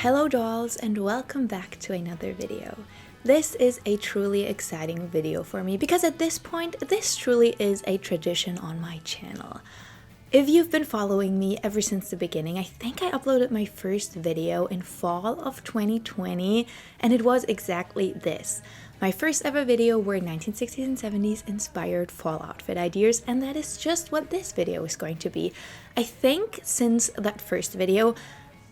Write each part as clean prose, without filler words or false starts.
Hello dolls and welcome back to another video. This is a truly exciting video for me because at this point, this truly is a tradition on my channel. If you've been following me ever since the beginning, I think I uploaded my first video in fall of 2020 and it was exactly this. My first ever video were 1960s and 70s inspired fall outfit ideas, and that is just what this video is going to be. I think since that first video,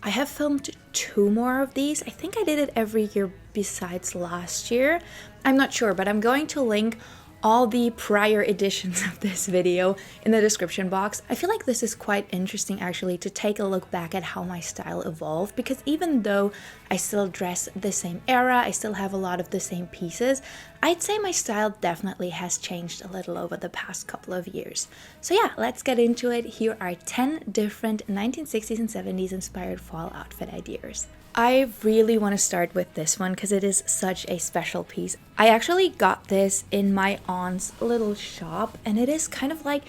I have filmed 2 more of these. I think I did it every year besides last year. I'm not sure, but I'm going to link all the prior editions of this video in the description box. I feel like this is quite interesting actually to take a look back at how my style evolved, because even though I still dress the same era, I still have a lot of the same pieces, I'd say my style definitely has changed a little over the past couple of years. So yeah, let's get into it. Here are 10 different 1960s and 70s inspired fall outfit ideas. I really want to start with this one because it is such a special piece. I actually got this in my aunt's little shop, and it is kind of like,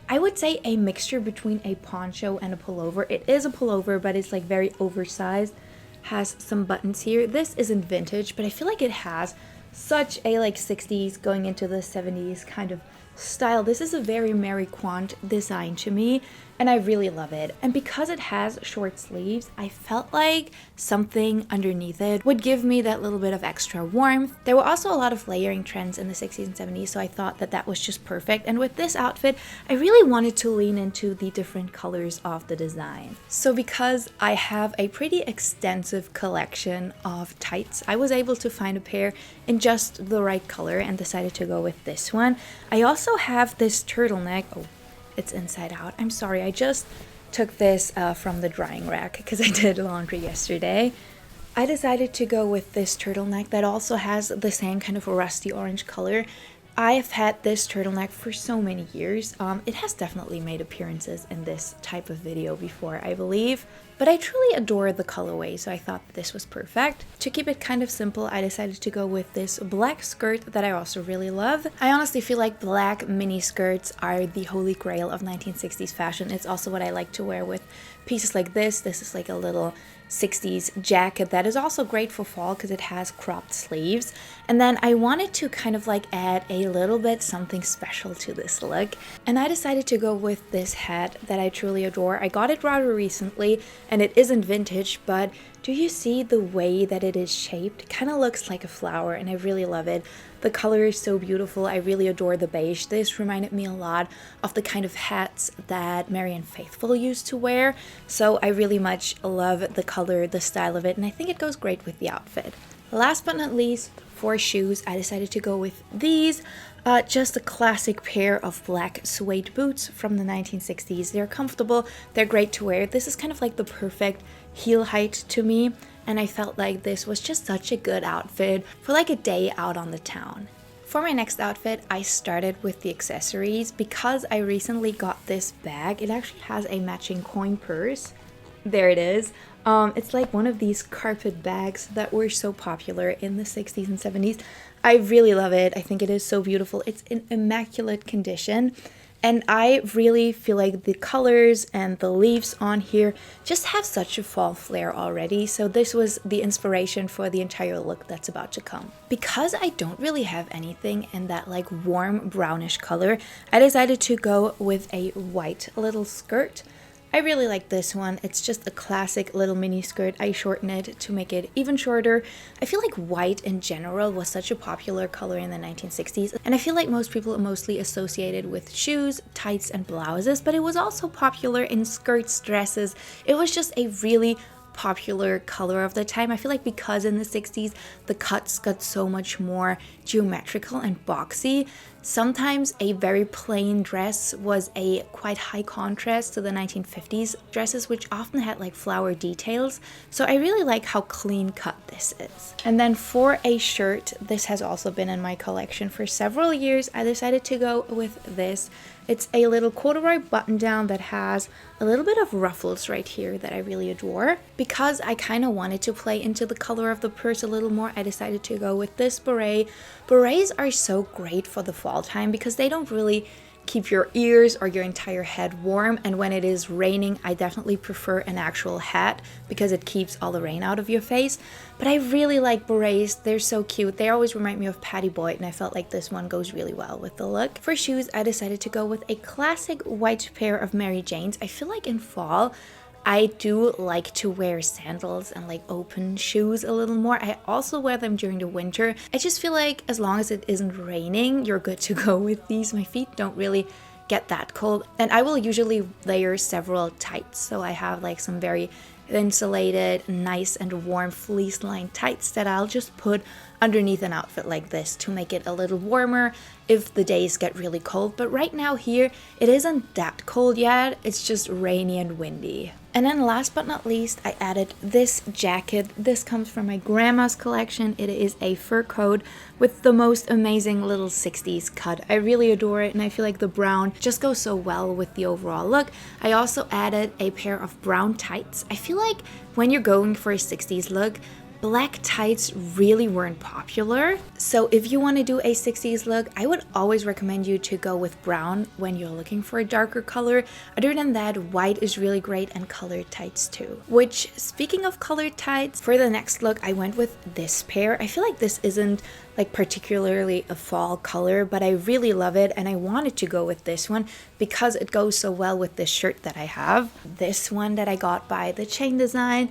I would say, a mixture between a poncho and a pullover. It is a pullover, but it's like very oversized, has some buttons here. This isn't vintage, but I feel like it has such a like 60s going into the 70s kind of style. This is a very Mary Quant design to me, and I really love it. And because it has short sleeves, I felt like something underneath it would give me that little bit of extra warmth. There were also a lot of layering trends in the 60s and 70s, so I thought that that was just perfect. And with this outfit, I really wanted to lean into the different colors of the design. So because I have a pretty extensive collection of tights, I was able to find a pair in just the right color and decided to go with this one. I also have this turtleneck. Oh, it's inside out. I'm sorry, I just took this from the drying rack because I did laundry yesterday. I decided to go with this turtleneck that also has the same kind of rusty orange color. I've had this turtleneck for so many years. It has definitely made appearances in this type of video before, I believe. But I truly adore the colorway, so I thought this was perfect. To keep it kind of simple, I decided to go with this black skirt that I also really love. I honestly feel like black mini skirts are the holy grail of 1960s fashion. It's also what I like to wear with pieces like this. This is like a little 60s jacket that is also great for fall because it has cropped sleeves. And then I wanted to kind of like add a little bit something special to this look, and I decided to go with this hat that I truly adore. I got it rather recently and it isn't vintage, but do you see the way that it is shaped? It kind of looks like a flower and I really love it. The color is so beautiful. I really adore the beige. This reminded me a lot of the kind of hats that Marianne Faithfull used to wear. So I really much love the color, the style of it, and I think it goes great with the outfit. Last but not least, for shoes, I decided to go with these. Just a classic pair of black suede boots from the 1960s. They're comfortable, they're great to wear. This is kind of like the perfect heel height to me, and I felt like this was just such a good outfit for like a day out on the town. For my next outfit, I started with the accessories because I recently got this bag. It actually has a matching coin purse. There it is. It's like one of these carpet bags that were so popular in the 60s and 70s. I really love it. I think it is so beautiful. It's in immaculate condition. And I really feel like the colors and the leaves on here just have such a fall flair already. So this was the inspiration for the entire look that's about to come. Because I don't really have anything in that like warm brownish color, I decided to go with a white little skirt. I really like this one. It's just a classic little mini skirt. I shortened it to make it even shorter. I feel like white in general was such a popular color in the 1960s, and I feel like most people mostly associated with shoes, tights, and blouses, but it was also popular in skirts, dresses. It was just a really popular color of the time. I feel like because in the 60s the cuts got so much more geometrical and boxy, sometimes a very plain dress was a quite high contrast to the 1950s dresses, which often had like flower details. So I really like how clean cut this is. And then for a shirt, this has also been in my collection for several years. I decided to go with this. It's a little corduroy button down that has a little bit of ruffles right here that I really adore. Because I kind of wanted to play into the color of the purse a little more, I decided to go with this beret. Berets are so great for the fall time because they don't really keep your ears or your entire head warm. And when it is raining, I definitely prefer an actual hat because it keeps all the rain out of your face. But I really like berets. They're so cute. They always remind me of Patty Boyd, and I felt like this one goes really well with the look. For shoes, I decided to go with a classic white pair of Mary Janes. I feel like in fall, I do like to wear sandals and like open shoes a little more. I also wear them during the winter. I just feel like as long as it isn't raining, you're good to go with these. My feet don't really get that cold, and I will usually layer several tights. So I have like some very insulated, nice and warm fleece lined tights that I'll just put underneath an outfit like this to make it a little warmer if the days get really cold. But right now here, it isn't that cold yet. It's just rainy and windy. And then last but not least, I added this jacket. This comes from my grandma's collection. It is a fur coat with the most amazing little 60s cut. I really adore it, and I feel like the brown just goes so well with the overall look. I also added a pair of brown tights. I feel like when you're going for a 60s look, black tights really weren't popular. So if you want to do a 60s look, I would always recommend you to go with brown when you're looking for a darker color. Other than that, white is really great, and colored tights too. Which, speaking of colored tights, for the next look, I went with this pair. I feel like this isn't like particularly a fall color, but I really love it, and I wanted to go with this one because it goes so well with this shirt that I have. This one that I got by The Chain Design.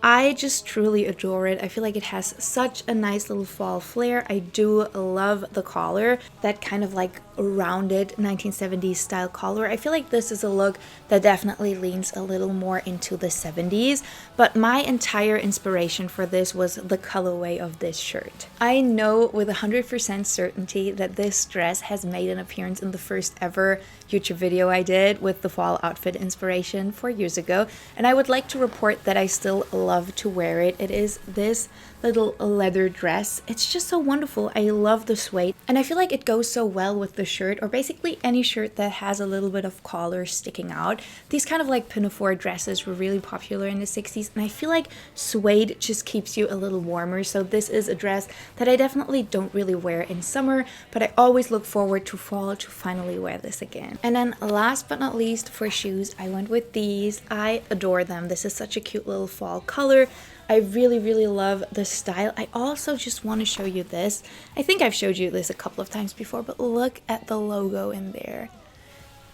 I just truly adore it. I feel like it has such a nice little fall flair. I do love the collar, that kind of like rounded 1970s style collar. I feel like this is a look that definitely leans a little more into the 70s, but my entire inspiration for this was the colorway of this shirt. I know with 100% certainty that this dress has made an appearance in the first ever YouTube video I did with the fall outfit inspiration 4 years ago, and I would like to report that I still love to wear it. It is this little leather dress. It's just so wonderful. I love the suede, and I feel like it goes so well with the shirt, or basically any shirt that has a little bit of collar sticking out. These kind of like pinafore dresses were really popular in the 60s, and I feel like suede just keeps you a little warmer. So this is a dress that I definitely don't really wear in summer, but I always look forward to fall to finally wear this again. And then last but not least, for shoes, I went with these. I adore them. This is such a cute little fall color. I really, really love the style. I also just want to show you this. I think I've showed you this a couple of times before, but look at the logo in there.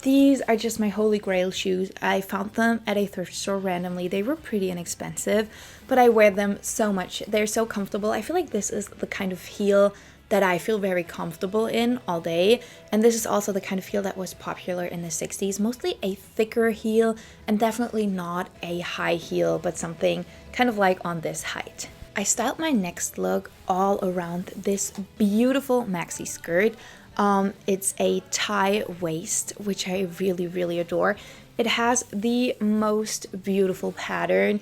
These are just my holy grail shoes. I found them at a thrift store randomly. They were pretty inexpensive, but I wear them so much. They're so comfortable. I feel like this is the kind of heel that I feel very comfortable in all day, and this is also the kind of heel that was popular in the 60s. Mostly a thicker heel, and definitely not a high heel, but something kind of like on this height. I styled my next look all around this beautiful maxi skirt. It's a tie waist, which I really, really adore. It has the most beautiful pattern.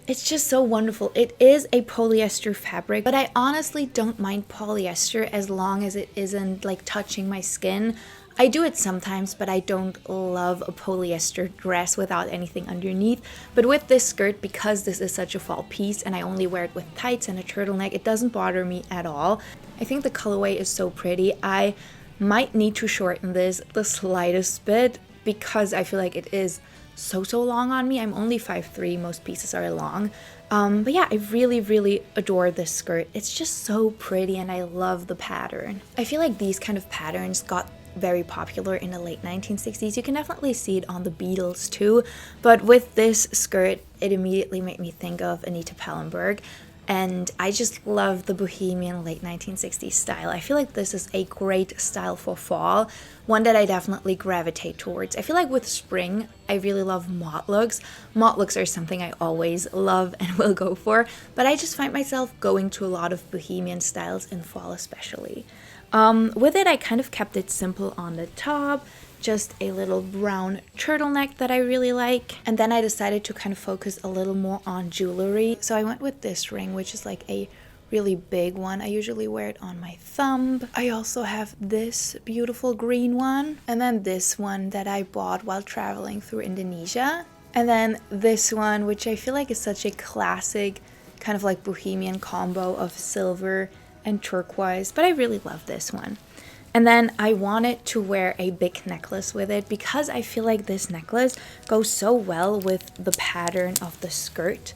It's just so wonderful. It is a polyester fabric, but I honestly don't mind polyester as long as it isn't like touching my skin. I do it sometimes, but I don't love a polyester dress without anything underneath. But with this skirt, because this is such a fall piece and I only wear it with tights and a turtleneck, it doesn't bother me at all. I think the colorway is so pretty. I might need to shorten this the slightest bit because I feel like it is so long on me. I'm only 5'3", most pieces are long. But yeah, I really, really adore this skirt. It's just so pretty, and I love the pattern. I feel like these kind of patterns got very popular in the late 1960s. You can definitely see it on the Beatles too, but with this skirt, it immediately made me think of Anita Pallenberg. And I just love the bohemian late 1960s style. I feel like this is a great style for fall, one that I definitely gravitate towards. I feel like with spring, I really love motte looks. Motte looks are something I always love and will go for, but I just find myself going to a lot of bohemian styles in fall especially. With it, I kind of kept it simple on the top, just a little brown turtleneck that I really like. And then I decided to kind of focus a little more on jewelry. So I went with this ring, which is like a really big one. I usually wear it on my thumb. I also have this beautiful green one, and then this one that I bought while traveling through Indonesia. And then this one, which I feel like is such a classic kind of like bohemian combo of silver and turquoise, but I really love this one. And then I wanted to wear a big necklace with it because I feel like this necklace goes so well with the pattern of the skirt.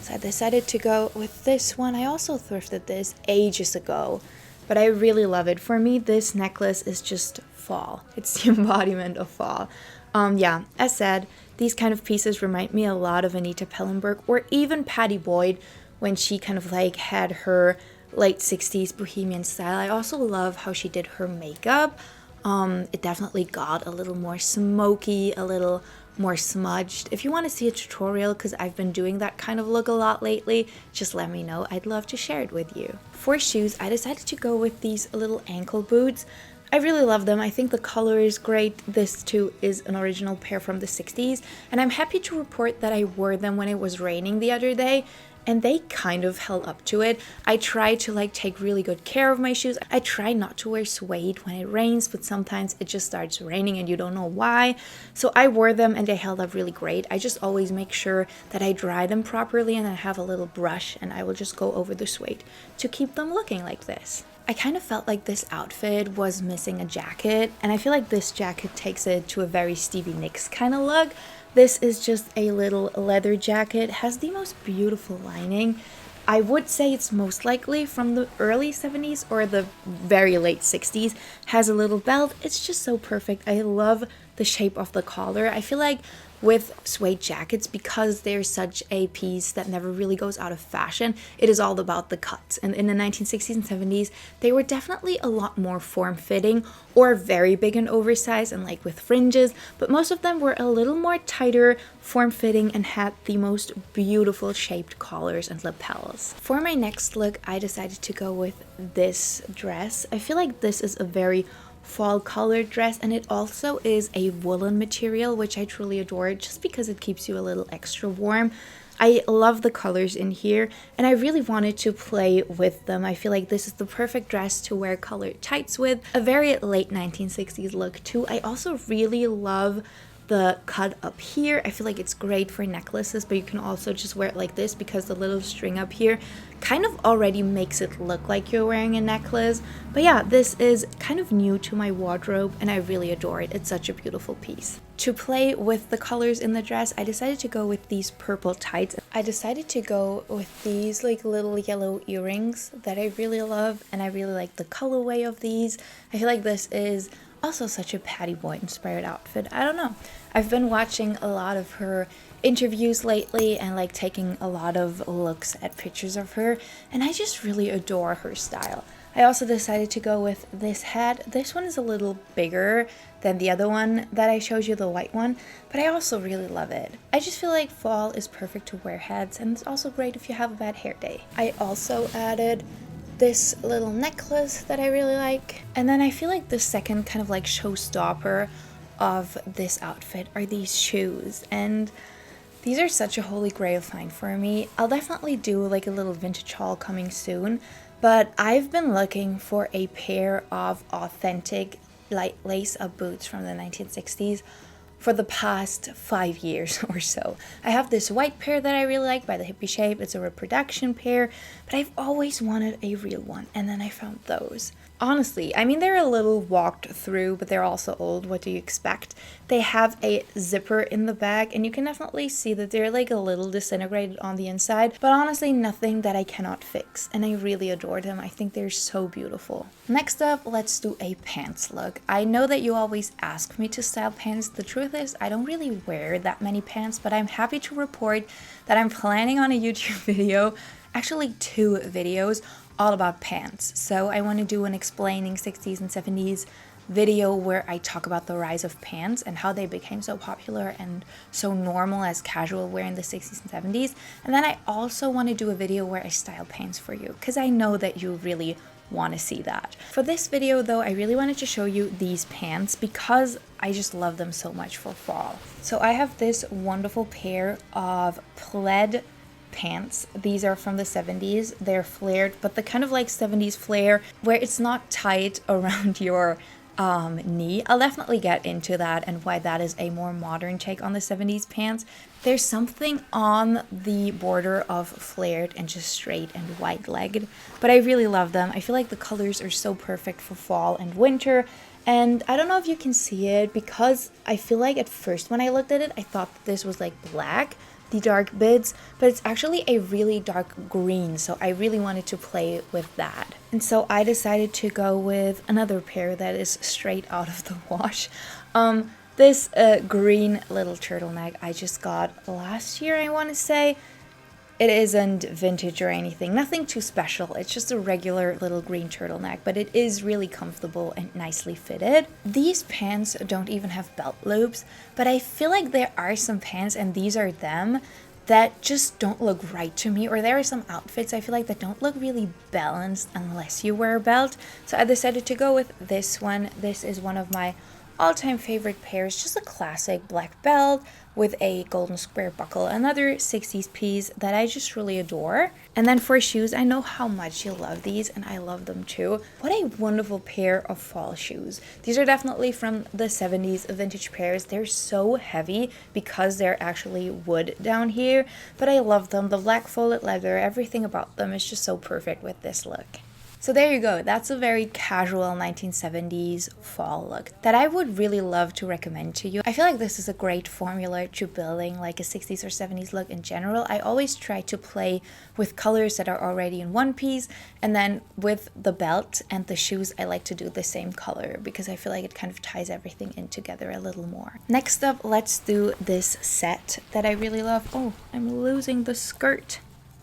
So I decided to go with this one. I also thrifted this ages ago, but I really love it. For me, this necklace is just fall. It's the embodiment of fall. Yeah, as said, these kind of pieces remind me a lot of Anita Pallenberg or even Patty Boyd when she kind of like had her late 60s bohemian style. I also love how she did her makeup. It definitely got a little more smoky, a little more smudged. If you want to see a tutorial, because I've been doing that kind of look a lot lately, just let me know. I'd love to share it with you. For shoes, I decided to go with these little ankle boots. I really love them. I think the color is great. This too is an original pair from the 60s, and I'm happy to report that I wore them when it was raining the other day, and they kind of held up to it. I try to like take really good care of my shoes. I try not to wear suede when it rains, but sometimes it just starts raining and you don't know why. So I wore them and they held up really great. I just always make sure that I dry them properly, and I have a little brush and I will just go over the suede to keep them looking like this. I kind of felt like this outfit was missing a jacket, and I feel like this jacket takes it to a very Stevie Nicks kind of look. This is just a little leather jacket, has the most beautiful lining. I would say it's most likely from the early 70s or the very late 60s. Has a little belt. It's just so perfect. I love the shape of the collar. I feel like with suede jackets, because they're such a piece that never really goes out of fashion, it is all about the cuts. And in the 1960s and 70s, they were definitely a lot more form-fitting or very big and oversized and like with fringes, but most of them were a little more tighter, form-fitting, and had the most beautiful shaped collars and lapels. For my next look, I decided to go with this dress. I feel like this is a very fall colored dress, and it also is a woolen material, which I truly adore just because it keeps you a little extra warm. I love the colors in here, and I really wanted to play with them. I feel like this is the perfect dress to wear colored tights with. A very late 1960s look too. I also really love the cut up here. I feel like it's great for necklaces, but you can also just wear it like this because the little string up here kind of already makes it look like you're wearing a necklace. But yeah, this is kind of new to my wardrobe and I really adore it. It's such a beautiful piece. To play with the colors in the dress, I decided to go with these purple tights. I decided to go with these like little yellow earrings that I really love, and I really like the colorway of these. I feel like this is also such a Patty Boyd inspired outfit. I don't know. I've been watching a lot of her interviews lately and like taking a lot of looks at pictures of her, and I just really adore her style. I also decided to go with this hat. This one is a little bigger than the other one that I showed you, the white one, but I also really love it. I just feel like fall is perfect to wear hats, and it's also great if you have a bad hair day. I also added this little necklace that I really like. And then I feel like the second kind of like showstopper of this outfit are these shoes, and these are such a holy grail find for me. I'll definitely do like a little vintage haul coming soon, but I've been looking for a pair of authentic light lace-up boots from the 1960s for the past 5 years or so. I have this white pair that I really like by the Hippie Shape. It's a reproduction pair, but I've always wanted a real one, and then I found those. Honestly, I mean, they're a little walked through, but they're also old. What do you expect? They have a zipper in the back, and you can definitely see that they're like a little disintegrated on the inside, but honestly, nothing that I cannot fix, and I really adore them. I think they're so beautiful. Next up, let's do a pants look. I know that you always ask me to style pants. The truth is, I don't really wear that many pants, but I'm happy to report that I'm planning on a YouTube video, actually 2 videos, all about pants. So I want to do an explaining 60s and 70s video where I talk about the rise of pants and how they became so popular and so normal as casual wear in the 60s and 70s. And then I also want to do a video where I style pants for you, because I know that you really want to see that. For this video though, I really wanted to show you these pants because I just love them so much for fall. So I have this wonderful pair of plaid pants. These are from the 70s. They're flared, but the kind of like 70s flare where it's not tight around your knee. I'll definitely get into that and why that is a more modern take on the 70s pants. There's something on the border of flared and just straight and wide-legged, but I really love them. I feel like the colors are so perfect for fall and winter, and I don't know if you can see it because I feel like at first when I looked at it, I thought that this was like black, the dark bits, but it's actually a really dark green, so I really wanted to play with that. And so I decided to go with another pair that is straight out of the wash. This green little turtleneck I just got last year, I want to say. It isn't vintage or anything, nothing too special. It's just a regular little green turtleneck, but it is really comfortable and nicely fitted. These pants don't even have belt loops, but I feel like there are some pants, and these are them, that just don't look right to me, or there are some outfits I feel like that don't look really balanced unless you wear a belt. So I decided to go with this one. This is one of my all-time favorite pairs, just a classic black belt with a golden square buckle, another 60s piece that I just really adore. And then for shoes, I know how much you love these, and I love them too. What a wonderful pair of fall shoes. These are definitely from the 70s vintage pairs. They're so heavy because they're actually wood down here, but I love them. The black folded leather, everything about them is just so perfect with this look. So there you go, that's a very casual 1970s fall look that I would really love to recommend to you. I feel like this is a great formula to building like a 60s or 70s look in general. I always try to play with colors that are already in one piece, and then with the belt and the shoes I like to do the same color because I feel like it kind of ties everything in together a little more. Next up, let's do this set that I really love. Oh, I'm losing the skirt.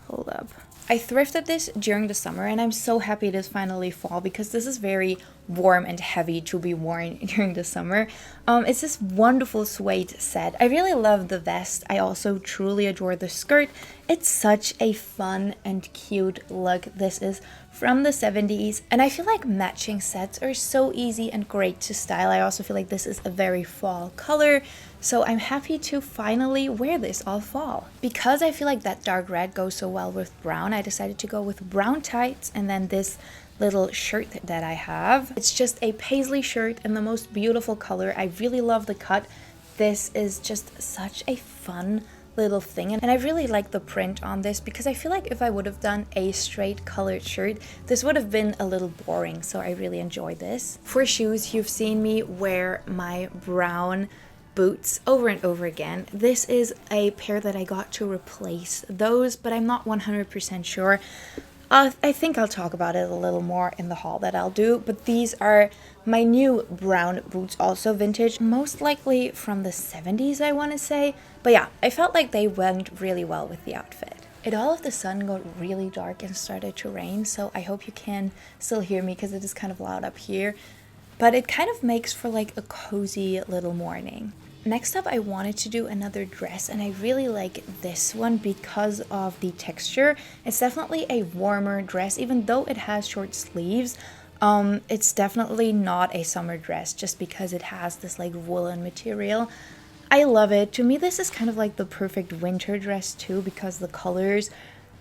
Hold up. I thrifted this during the summer, and I'm so happy it is finally fall because this is very warm and heavy to be worn during the summer. It's this wonderful suede set. I really love the vest. I also truly adore the skirt. It's such a fun and cute look. This is from the 70s, and I feel like matching sets are so easy and great to style. I also feel like this is a very fall color, so I'm happy to finally wear this all fall. Because I feel like that dark red goes so well with brown, I decided to go with brown tights and then this little shirt that I have. It's just a paisley shirt in the most beautiful color. I really love the cut. This is just such a fun little thing, and I really like the print on this because I feel like if I would have done a straight colored shirt, this would have been a little boring, so I really enjoy this. For shoes, you've seen me wear my brown boots over and over again. This is a pair that I got to replace those, but I'm not 100% sure. I think I'll talk about it a little more in the haul that I'll do, but these are my new brown boots, also vintage, most likely from the 70s, I want to say. But yeah, I felt like they went really well with the outfit. It all of the sudden got really dark and started to rain, so I hope you can still hear me because it is kind of loud up here. But it kind of makes for like a cozy little morning. Next up, I wanted to do another dress, and I really like this one because of the texture. It's definitely a warmer dress, even though it has short sleeves. It's definitely not a summer dress just because it has this like woolen material. I love it. To me, this is kind of like the perfect winter dress too because the colors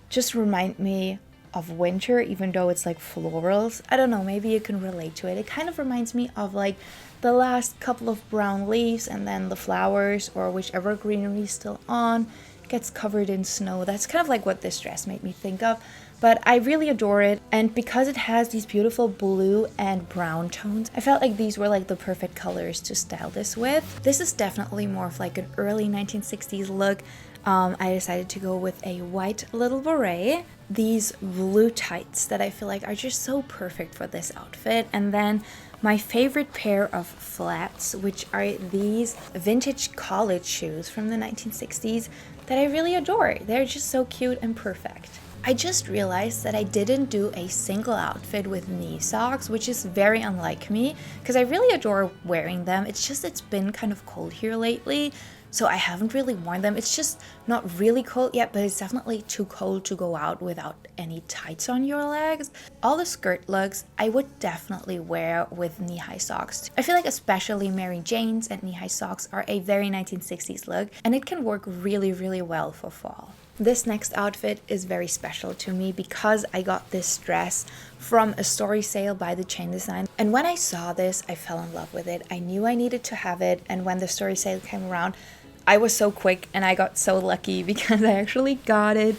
just remind me of winter, even though it's like florals. I don't know, maybe you can relate to it. It kind of reminds me of like the last couple of brown leaves and then the flowers or whichever greenery is still on gets covered in snow. That's kind of like what this dress made me think of, but I really adore it. And because it has these beautiful blue and brown tones, I felt like these were like the perfect colors to style this with. This is definitely more of like an early 1960s look. I decided to go with a white little beret, these blue tights that I feel like are just so perfect for this outfit, and then my favorite pair of flats, which are these vintage college shoes from the 1960s that I really adore. They're just so cute and perfect. I just realized that I didn't do a single outfit with knee socks, which is very unlike me because I really adore wearing them. It's just it's been kind of cold here lately, so I haven't really worn them. It's just not really cold yet, but it's definitely too cold to go out without any tights on your legs. All the skirt looks I would definitely wear with knee-high socks. I feel like especially Mary Jane's and knee-high socks are a very 1960s look, and it can work really, really well for fall. This next outfit is very special to me because I got this dress from a story sale by The Chain Design. And when I saw this, I fell in love with it. I knew I needed to have it. And when the story sale came around, I was so quick and I got so lucky because I actually got it.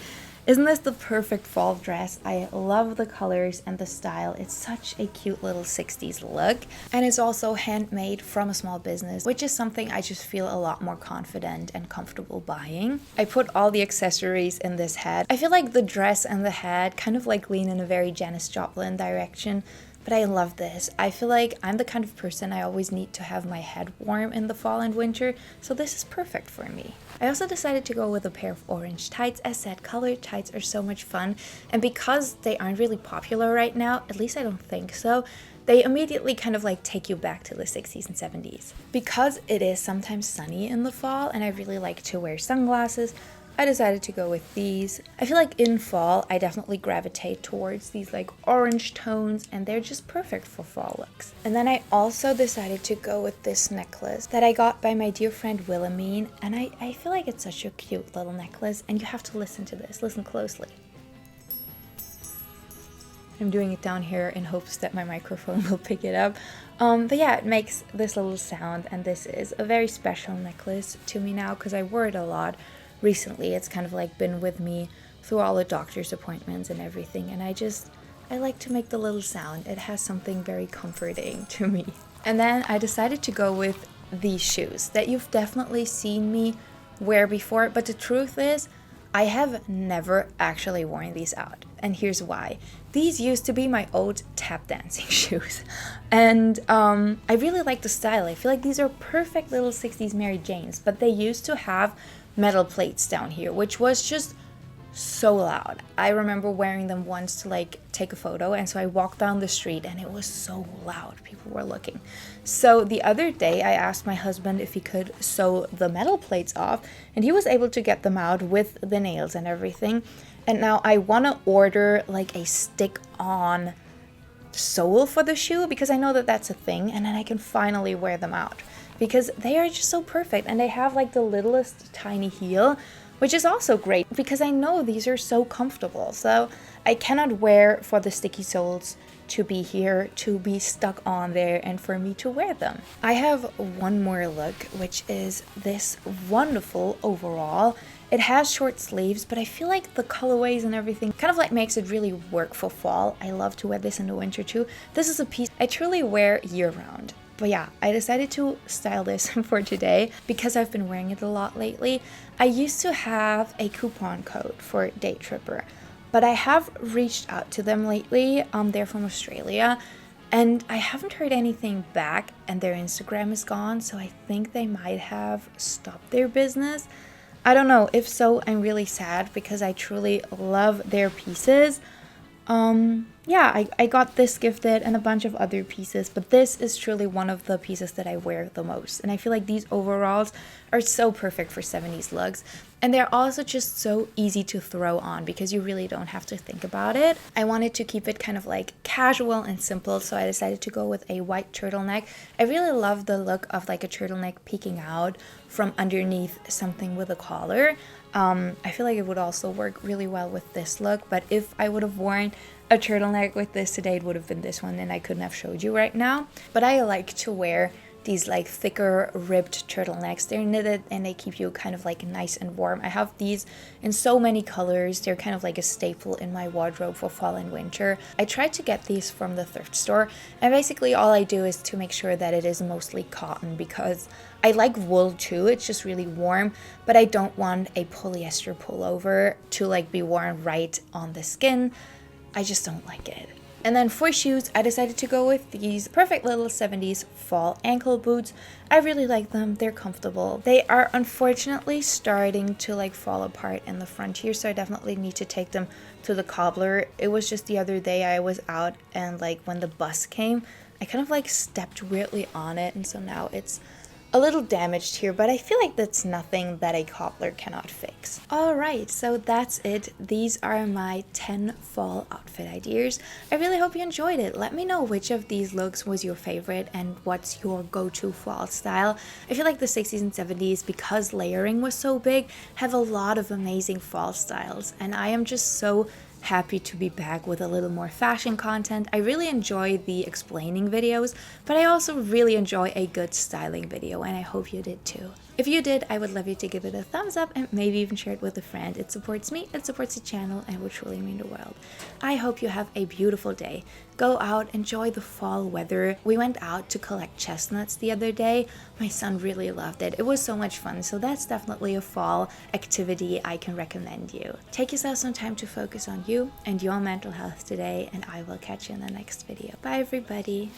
Isn't this the perfect fall dress? I love the colors and the style. It's such a cute little 60s look. And it's also handmade from a small business, which is something I just feel a lot more confident and comfortable buying. I put all the accessories in this hat. I feel like the dress and the hat kind of like lean in a very Janis Joplin direction. But I love this. I feel like I'm the kind of person I always need to have my head warm in the fall and winter, so this is perfect for me. I also decided to go with a pair of orange tights. As said, colored tights are so much fun, and because they aren't really popular right now, at least I don't think so, they immediately kind of like take you back to the 60s and 70s. Because it is sometimes sunny in the fall and I really like to wear sunglasses, I decided to go with these. I feel like in fall, I definitely gravitate towards these like orange tones and they're just perfect for fall looks. And then I also decided to go with this necklace that I got by my dear friend Wilhelmine. And I feel like it's such a cute little necklace and you have to listen to this, listen closely. I'm doing it down here in hopes that my microphone will pick it up. But yeah, it makes this little sound and this is a very special necklace to me now because I wore it a lot recently. It's kind of like been with me through all the doctor's appointments and everything, and I like to make the little sound. It has something very comforting to me. And then I decided to go with these shoes that you've definitely seen me wear before, but the truth is I have never actually worn these out, and here's why. These used to be my old tap dancing shoes, and I really like the style. I feel like these are perfect little 60s Mary Janes, but they used to have metal plates down here, which was just so loud. I remember wearing them once to like take a photo, and so I walked down the street and it was so loud. People were looking. So the other day I asked my husband if he could sew the metal plates off, and he was able to get them out with the nails and everything. And now I want to order like a stick-on sole for the shoe because I know that that's a thing, and then I can finally wear them out because they are just so perfect, and they have like the littlest tiny heel, which is also great because I know these are so comfortable. So I cannot wear for the sticky soles to be here, to be stuck on there, and for me to wear them. I have one more look, which is this wonderful overall. It has short sleeves, but I feel like the colorways and everything kind of like makes it really work for fall. I love to wear this in the winter too. This is a piece I truly wear year round. But yeah, I decided to style this for today because I've been wearing it a lot lately. I used to have a coupon code for Day Tripper, but I have reached out to them lately. They're from Australia, and I haven't heard anything back, and their Instagram is gone, so I think they might have stopped their business. I don't know. If so, I'm really sad because I truly love their pieces. Yeah, I got this gifted and a bunch of other pieces, but this is truly one of the pieces that I wear the most. And I feel like these overalls are so perfect for 70s looks. And they're also just so easy to throw on because you really don't have to think about it. I wanted to keep it kind of like casual and simple, so I decided to go with a white turtleneck. I really love the look of like a turtleneck peeking out from underneath something with a collar. I feel like it would also work really well with this look, but if I would have worn a turtleneck with this today, it would have been this one and I couldn't have showed you right now. But I like to wear these like thicker ribbed turtlenecks. They're knitted and they keep you kind of like nice and warm. I have these in so many colors. They're kind of like a staple in my wardrobe for fall and winter. I tried to get these from the thrift store, and basically all I do is to make sure that it is mostly cotton because I like wool too. It's just really warm, but I don't want a polyester pullover to like be worn right on the skin. I just don't like it. And then for shoes, I decided to go with these perfect little 70s fall ankle boots. I really like them. They're comfortable. They are unfortunately starting to like fall apart in the front here, so I definitely need to take them to the cobbler. It was just the other day I was out, and like when the bus came, I kind of like stepped weirdly on it, and so now it's a little damaged here, but I feel like that's nothing that a cobbler cannot fix. Alright, so that's it. These are my 10 fall outfit ideas. I really hope you enjoyed it. Let me know which of these looks was your favorite and what's your go-to fall style. I feel like the 60s and 70s, because layering was so big, have a lot of amazing fall styles, and I am just so happy to be back with a little more fashion content. I really enjoy the explaining videos, but I also really enjoy a good styling video, and I hope you did too. If you did, I would love you to give it a thumbs up and maybe even share it with a friend. It supports me, it supports the channel, and would truly mean the world. I hope you have a beautiful day. Go out, enjoy the fall weather. We went out to collect chestnuts the other day. My son really loved it. It was so much fun, so that's definitely a fall activity I can recommend you. Take yourself some time to focus on you and your mental health today, and I will catch you in the next video. Bye everybody.